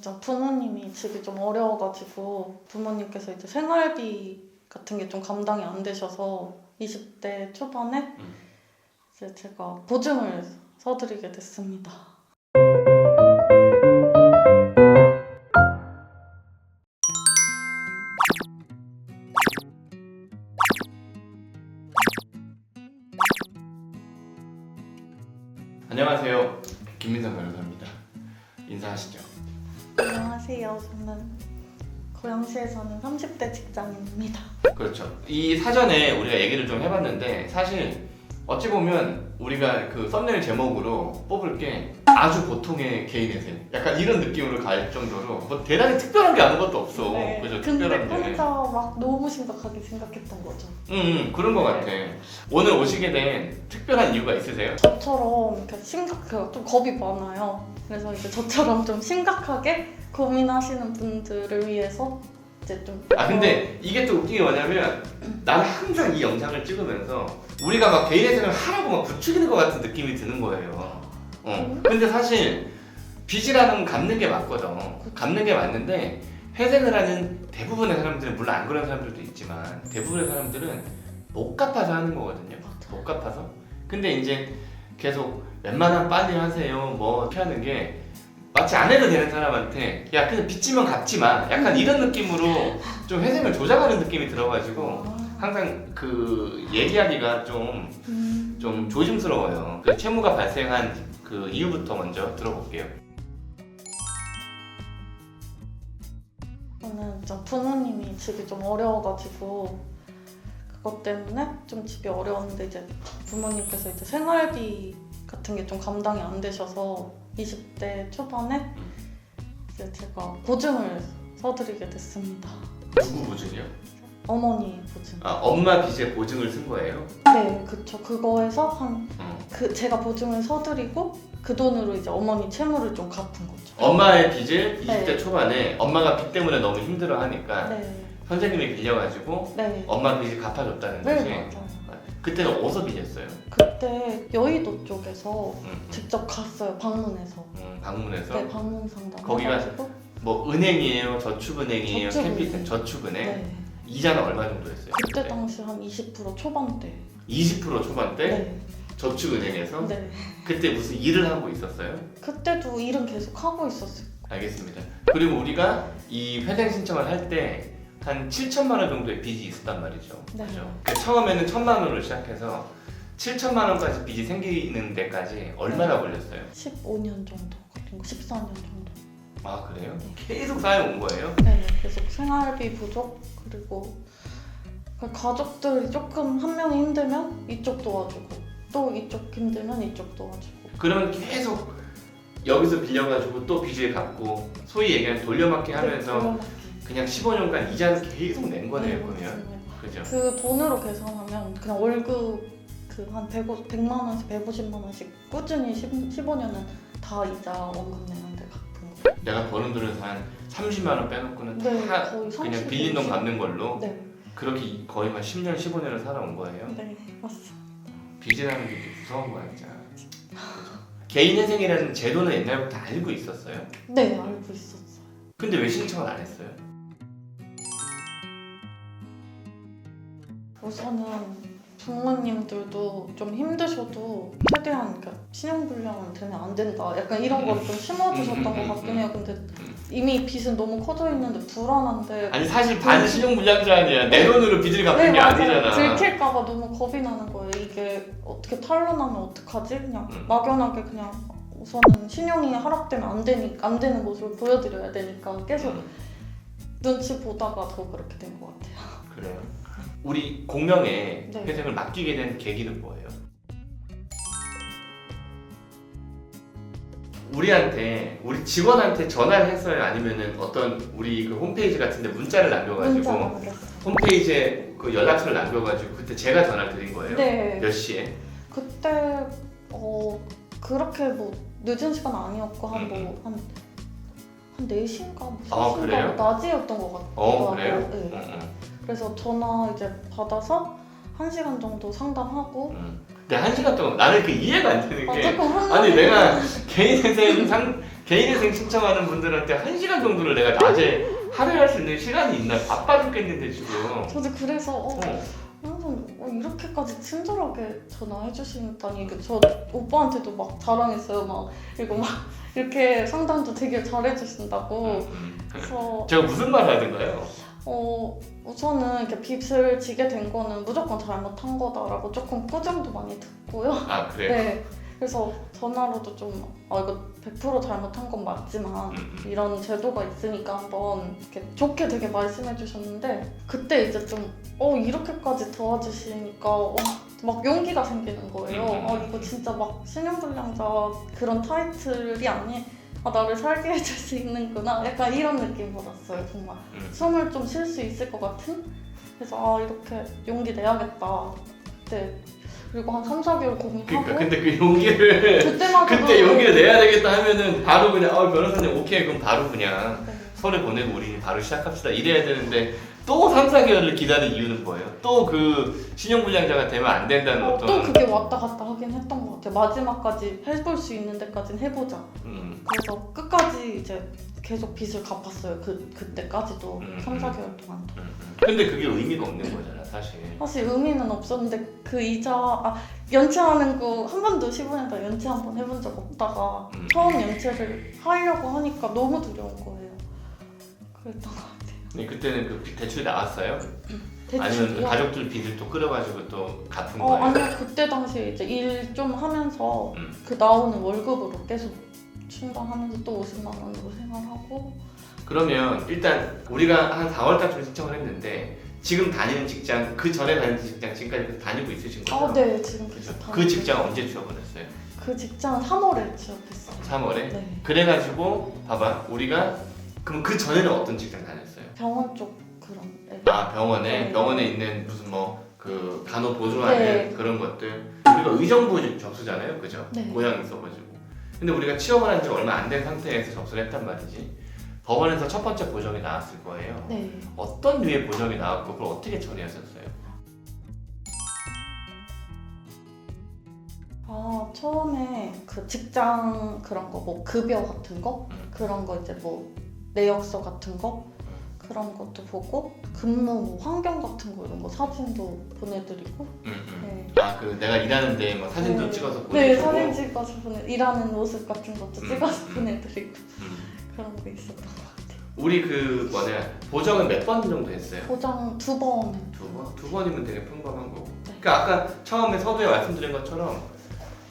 좀 부모님이 집이 좀 어려워가지고 부모님께서 이제 생활비 같은 게 좀 감당이 안 되셔서 20대 초반에 이제 제가 보증을 서드리게 됐습니다. 안녕하세요. 김민성 변호사입니다. 인사하시죠. 안녕하세요. 저는 고양시에 사는 30대 직장인입니다. 그렇죠. 이 사전에 우리가 얘기를 좀 해봤는데 사실 어찌 보면 우리가 그 썸네일 제목으로 뽑을 게 아주 보통의 개인의 생 약간 이런 느낌으로 갈 정도로 뭐 대단히 특별한 게 아무것도 없어. 네, 그죠? 근데 특별한 게. 혼자 막 너무 심각하게 생각했던 거죠. 그런 거 같아. 오늘 오시게 된 특별한 이유가 있으세요? 저처럼 이렇게 심각해요. 좀 겁이 많아요. 그래서 이제 저처럼 좀 심각하게 고민하시는 분들을 위해서 이제 좀. 근데 이게 또 웃긴 게 뭐냐면 나는 항상 이 영상을 찍으면서 우리가 막 개인의 생을 하라고 막 부추기는 것 같은 느낌이 드는 거예요. 근데 사실 빚이라는 건 갚는 게 맞거든. 갚는 게 맞는데 회생을 하는 대부분의 사람들은, 물론 안 그런 사람들도 있지만 대부분의 사람들은 못 갚아서 하는 거거든요. 못 갚아서. 근데 이제 계속 웬만하면 빨리 하세요 뭐 이렇게 하는 게 마치 안 해도 되는 사람한테 야 그냥 빚지면 갚지 마 약간 이런 느낌으로 좀 회생을 조작하는 느낌이 들어가지고 항상 그 얘기하기가 좀 조심스러워요. 그 채무가 발생한 그 이유부터 먼저 들어볼게요. 저는 좀 부모님이 집이 좀 어려워가지고 그것 때문에 좀 집이 어려웠는데 이제 부모님께서 이제 생활비 같은 게 좀 감당이 안 되셔서 20대 초반에 이제 제가 보증을 서드리게 됐습니다. 누구 보증이요? 어머니 보증. 엄마 빚에 보증을 쓴 거예요? 네, 그쵸. 그거에서 제가 보증을 서드리고 그 돈으로 이제 어머니 채무를 좀 갚은 거죠. 엄마의 빚을 20대 네. 초반에 엄마가 빚 때문에 너무 힘들어하니까 네, 선생님이 빌려가지고 네. 엄마 빚을 갚아줬다는 네, 거지. 맞아요. 그때는 어디서 빚했어요? 그때 여의도 쪽에서 음. 직접 갔어요. 방문해서. 방문해서? 네, 방문 상담 거기가 해가지고. 뭐 은행이에요? 저축은행이에요? 저축은행. 캐피탈 저축은행? 네. 이자는 얼마 정도 했어요? 그때 당시 한 20% 초반대. 20% 초반대? 네. 저축은행에서? 네. 그때 무슨 일을 하고 있었어요? 그때도 일은 계속 하고 있었어요. 알겠습니다. 그리고 우리가 이 회생 신청을 할 때 한 7천만 원 정도의 빚이 있었단 말이죠. 네. 그죠? 처음에는 1,000만 원으로 시작해서 7천만 원까지 빚이 생기는 데까지 얼마나 걸렸어요? 15년 정도 걸린 거, 14년 정도. 아 그래요? 네. 계속 쌓여온 거예요? 네, 계속 생활비 부족 그리고 가족들이 조금 한 명이 힘들면 이쪽 도와주고 또 이쪽 힘들면 이쪽 도와주고. 그러면 계속 여기서 빌려가지고 또 빚을 갚고 소위 얘기하는 돌려막기 하면서 그냥 15년간 이자는 계속 낸 거네요. 그러면 그죠? 그 돈으로 계산하면 그냥 월급 그 한 100만 원에서 150만 원씩 꾸준히 15년은 다 이자 원금 내는데 갚은 거. 내가 버는 돈에서 한 30만 원 빼놓고는 네, 다 거의 그냥 30, 빌린 돈 50. 갚는 걸로 네, 그렇게 거의 한 10년, 15년을 살아온 거예요. 네, 맞습니다. 빚이라는 게 무서운 거야 진짜. 개인 회생이라는 제도는 옛날부터 알고 있었어요. 네, 알고 있었어요. 근데 왜 신청을 안 했어요? 우선은 부모님들도 좀 힘드셔도 최대한 신용불량은 되면 안 된다. 약간 이런 걸 좀 심어주셨던 것 같긴 해요. 근데 이미 빚은 너무 커져 있는데 불안한데. 아니 사실 반신용불량자 내 돈으로 빚을 갚는 게 맞아요. 아니잖아. 들킬까봐 너무 겁이 나는 거예요. 이게 어떻게 탄로나면 어떡하지? 그냥 막연하게 그냥 우선은 신용이 하락되면 안 되는 모습을 보여드려야 되니까 계속 눈치 보다가 더 그렇게 된 것 같아요. 그래요? 우리 공명의 네. 회생을 맡기게 된 계기는 뭐예요? 우리 직원한테 전화를 했어요? 아니면은 어떤 우리 그 홈페이지 같은데 문자를 남겨가지고 문자가 남겼어요. 홈페이지에 그 연락처를 남겨가지고 그때 제가 전화를 드린 거예요? 네. 몇 시에? 그때 그렇게 뭐 늦은 시간 아니었고 한 4시인가 뭐 3시인가 그래요? 낮이었던 것 같아요. 그래요? 네. 그래서 전화 이제 받아서 1시간 정도 상담하고. 근데 1시간 동안 나는 그 이해가 안 되는 게 조금 아니 내가 개인 회생 개인회생 신청하는 분들한테 1시간 정도를 내가 낮에 할애할 수 있는 시간이 있나? 바빠 죽겠는데 지금. 저도 그래서 항상 이렇게까지 친절하게 전화해 주신다니 이게 저 오빠한테도 막 자랑했어요. 막 이거 막 이렇게 상담도 되게 잘해 주신다고. 그래서 제가 무슨 말을 하던가요? 우선은 이렇게 빚을 지게 된 거는 무조건 잘못한 거다라고 조금 꾸중도 많이 듣고요. 아 그래요? 네. 그래서 전화로도 좀 이거 100% 잘못한 건 맞지만 이런 제도가 있으니까 한번 이렇게 좋게 되게 말씀해 주셨는데 그때 이제 좀 이렇게까지 도와주시니까 막 용기가 생기는 거예요. 이거 진짜 막 신용불량자 그런 타이틀이 아니 나를 살게 해줄 수 있는구나 약간 이런 느낌 받았어요. 정말 숨을 좀 쉴 수 있을 것 같은? 그래서 이렇게 용기 내야겠다 그때. 그리고 한 3-4개월 고민하고 그러니까 근데 그 용기를 그때마저도 그때 용기를 내야 되겠다 하면은 바로 그냥 변호사님 오케이 그럼 바로 그냥 네. 서류 보내고 우리 바로 시작합시다 이래야 되는데 또 3-4개월을 기다린 이유는 뭐예요? 또 그 신용불량자가 되면 안 된다는 또 어떤 그게 왔다 갔다 하긴 했던 것 같아요. 마지막까지 해볼 수 있는 데까지는 해보자. 그래서 끝까지 이제 계속 빚을 갚았어요. 그때까지도 3-4개월 동안. 근데 그게 의미가 없는 거잖아 사실. 사실 의미는 없었는데 그 이자 연체하는 거 한 번도 15년간 연체 한 번 해본 적 없다가 처음 연체를 하려고 하니까 너무 두려운 거예요. 그랬던 것 같아요. 근데 그때는 그 대출이 나왔어요? 아니면 대출이요? 가족들 빚을 또 끌어가지고 또 갚은 거예요? 아니요. 그때 당시에 이제 일 좀 하면서 음. 그 나오는 월급으로 계속 충당하면서 또 50만 원으로 생활하고. 그러면 일단 우리가 한 4월달쯤 신청을 했는데 지금 다니는 직장 그 전에 다니는 직장 지금까지 계속 다니고 있으신 거죠? 네. 지금 그죠? 계속 그 직장 언제 취업을 했어요? 그 직장은 3월에 취업했어요. 3월에? 네. 그래가지고 봐봐 우리가 그럼 그 전에는 어떤 직장 다녔어요? 병원 쪽 그런 병원에 네. 병원에 있는 무슨 뭐 그 간호 보조하는 네. 그런 것들 우리가 의정부 접수잖아요, 그죠? 네. 고향이 있어가지고 근데 우리가 취업을 한 지 얼마 안 된 상태에서 접수를 했단 말이지. 법원에서 첫 번째 보정이 나왔을 거예요. 네. 어떤 류의 보정이 나왔고 그걸 어떻게 처리하셨어요? 처음에 그 직장 그런 거 뭐 급여 같은 거 그런 거 이제 뭐 내역서 같은 거 그런 것도 보고 근무 뭐 환경 같은 거 이런 거 사진도 보내드리고. 네. 그 내가 일하는데 뭐 사진도 네. 찍어서 네, 보내주고. 사진 찍어서 일하는 모습 같은 것도 찍어서 음. 보내드리고 그런 거 있었던 것 같아요. 우리 그 보정은 몇 번 정도 했어요? 보장 2번. 2번? 2번이면 되게 평범한 거고. 네. 그러니까 아까 처음에 서두에 말씀드린 것처럼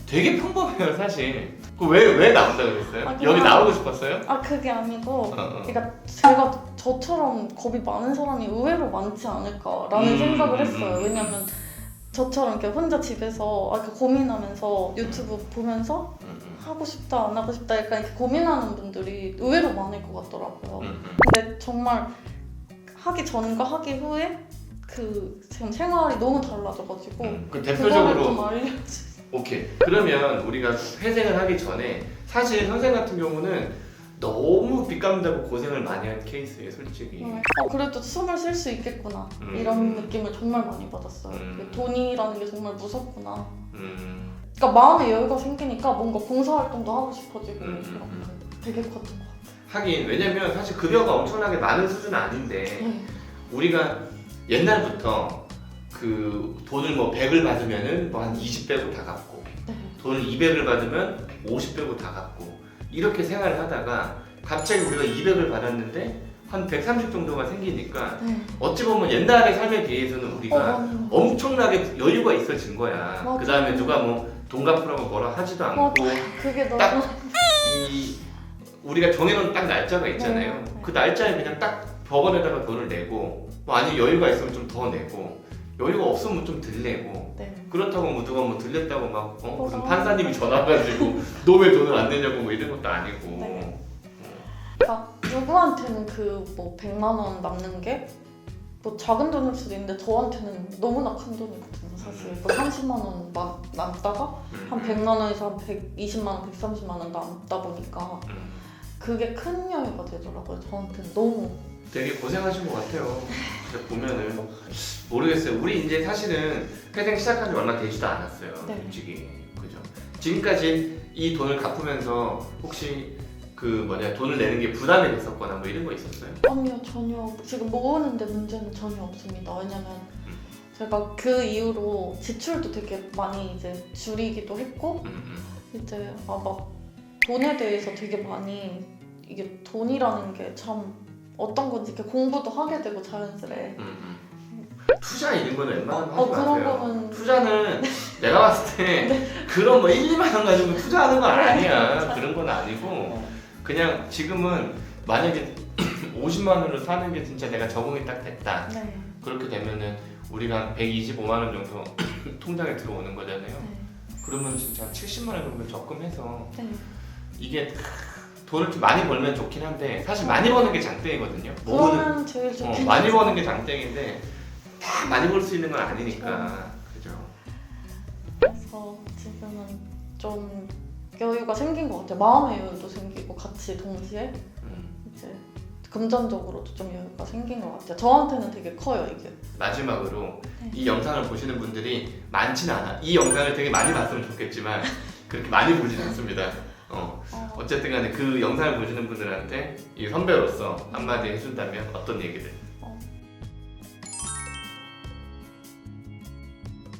되게 평범해요 사실. 왜 나온다 그랬어요? 그냥- 여기 나오고 싶었어요? 그게 아니고 어. 그러니까 제가 저처럼 겁이 많은 사람이 의외로 많지 않을까라는 생각을 했어요. 왜냐면 저처럼 이렇게 혼자 집에서 이렇게 고민하면서 유튜브 보면서 하고 싶다 안 하고 싶다 약간 이렇게 고민하는 분들이 의외로 많을 것 같더라고요. 근데 정말 하기 전과 하기 후에 그 지금 생활이 너무 달라져가지고 그 그거를 대표적으로 좀 알려주세요. 오케이. 그러면 우리가 회생을 하기 전에 사실 선생 같은 경우는 너무 빚 갚는다고 고생을 많이 한 케이스예요 솔직히. 그래도 숨을 쉴 수 있겠구나 이런 느낌을 정말 많이 받았어요. 돈이라는 게 정말 무섭구나. 그러니까 마음의 여유가 생기니까 뭔가 봉사활동도 하고 싶어지고 이런 게 되게 컸던 것 같아요. 하긴 왜냐면 사실 급여가 엄청나게 많은 수준은 아닌데 우리가 옛날부터 그 돈을 뭐 100을 받으면은 뭐 한 20배고 다 갚고 돈을 200을 받으면 50배고 다 갚고 이렇게 생활을 하다가 갑자기 우리가 200을 받았는데 한 130 정도가 생기니까 어찌 보면 옛날의 삶에 비해서는 우리가 엄청나게 여유가 있어진 거야. 맞아. 그 다음에 누가 뭐 돈 갚으라고 뭐라 하지도 않고 그게 너무 딱 우리가 정해놓은 딱 날짜가 있잖아요. 네. 그 날짜에 그냥 딱 법원에다가 돈을 내고 뭐 아니 여유가 있으면 좀 더 내고 여유가 없으면 좀 덜 내고 그렇다고 뭐 누가 뭐 들렸다고 막 무슨 판사님이 전화 와가지고 너 왜 돈을 안 내냐고 뭐 이런 것도 아니고. 그러니까 누구한테는 그 뭐 100만 원 남는 게 뭐 작은 돈일 수도 있는데 저한테는 너무나 큰 돈이거든요. 사실 뭐 30만 원 남다가 한 100만 원에서 한 120만 원, 130만 원 남다 보니까 그게 큰 여유가 되더라고요. 저한테는 너무 되게 고생하신 것 같아요. 진짜 보면은 모르겠어요. 우리 이제 사실은 회생 시작한 지 얼마 되지도 않았어요. 네. 솔직히 그죠. 지금까지 이 돈을 갚으면서 혹시 돈을 내는 게 부담이 됐었거나 뭐 이런 거 있었어요? 아니요, 전혀. 지금 모으는데 문제는 전혀 없습니다. 왜냐면 제가 그 이후로 지출도 되게 많이 이제 줄이기도 했고 이제 막 돈에 대해서 되게 많이 이게 돈이라는 게 참 어떤 건지 이렇게 공부도 하게 되고 자연스레. 투자 이런 거는 웬만하면 하지 그런 마세요. 거는 투자는 내가 봤을 때 그런 뭐 1, 2만 원 가지고 투자하는 건 아니야. 그런 건 아니고 그냥 지금은 만약에 50만 원으로 사는 게 진짜 내가 적응이 딱 됐다. 네. 그렇게 되면은 우리가 한 125만 원 정도 통장에 들어오는 거잖아요. 네. 그러면 진짜 70만 원 정도 적금해서 네. 이게 돈을 좀 많이 벌면 좋긴 한데 사실 많이 버는 게 장땡이거든요. 모으는 그러면 제일 좋겠죠. 많이 버는 게 장땡인데 다 많이 벌 수 있는 건 아니니까. 그죠? 그래서 지금은 좀 여유가 생긴 것 같아요. 마음의 여유도 생기고 같이 동시에 이제 금전적으로도 좀 여유가 생긴 것 같아요. 저한테는 되게 커요 이게. 마지막으로 네. 이 영상을 보시는 분들이 많지는 않아. 이 영상을 되게 많이 봤으면 좋겠지만 그렇게 많이 보진 않습니다. 어쨌든 간에 그 영상을 보시는 분들한테 이 선배로서 한마디 해준다면 어떤 얘기를?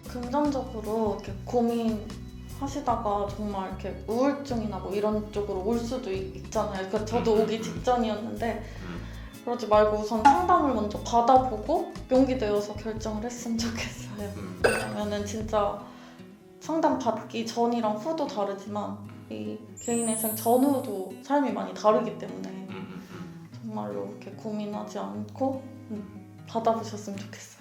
금전적으로 이렇게 고민하시다가 정말 이렇게 우울증이나 뭐 이런 쪽으로 올 수도 있잖아요. 그러니까 저도 오기 직전이었는데 그러지 말고 우선 상담을 먼저 받아보고 용기 내어서 결정을 했으면 좋겠어요. 왜냐면은 진짜 상담 받기 전이랑 후도 다르지만 이 개인회생 전후도 삶이 많이 다르기 때문에 정말로 이렇게 고민하지 않고 받아보셨으면 좋겠어요.